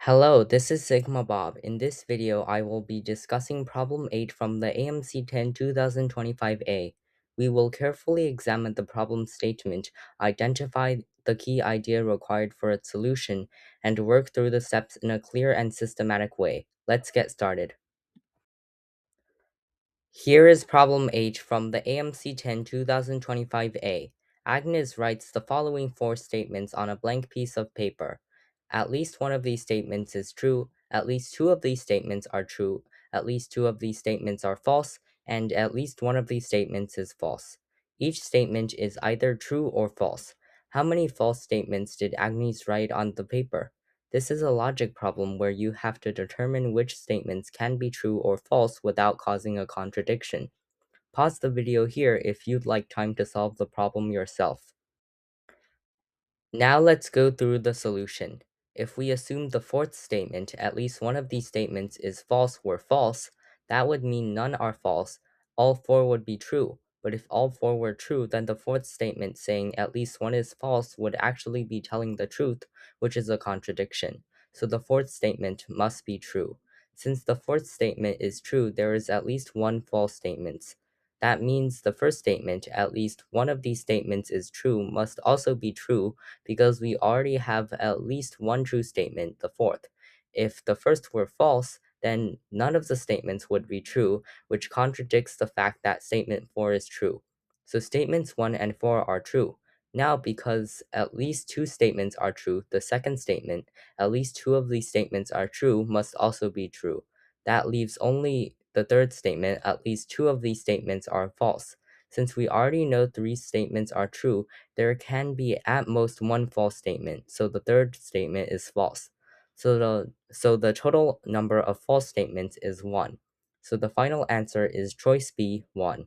Hello, this is Sigma Bob. In this video, I will be discussing problem 8 from the AMC 10 2025A. We will carefully examine the problem statement, identify the key idea required for its solution, and work through the steps in a clear and systematic way. Let's get started. Here is problem 8 from the AMC 10 2025A. Agnes writes the following four statements on a blank piece of paper. At least one of these statements is true, at least two of these statements are true, at least two of these statements are false, and at least one of these statements is false. Each statement is either true or false. How many false statements did Agnes write on the paper? This is a logic problem where you have to determine which statements can be true or false without causing a contradiction. Pause the video here if you'd like time to solve the problem yourself. Now let's go through the solution. If we assume the fourth statement, at least one of these statements is false or false, that would mean none are false, all four would be true. But if all four were true, then the fourth statement saying at least one is false would actually be telling the truth, which is a contradiction. So the fourth statement must be true. Since the fourth statement is true, there is at least one false statement. That means the first statement, at least one of these statements is true, must also be true because we already have at least one true statement, the fourth. If the first were false, then none of the statements would be true, which contradicts the fact that statement 4 is true. So statements 1 and 4 are true. Now, because at least two statements are true, the second statement, at least two of these statements are true, must also be true. That leaves only the third statement, at least two of these statements are false. Since we already know three statements are true, there can be at most one false statement, so the third statement is false. So the total number of false statements is 1. So the final answer is choice B, 1.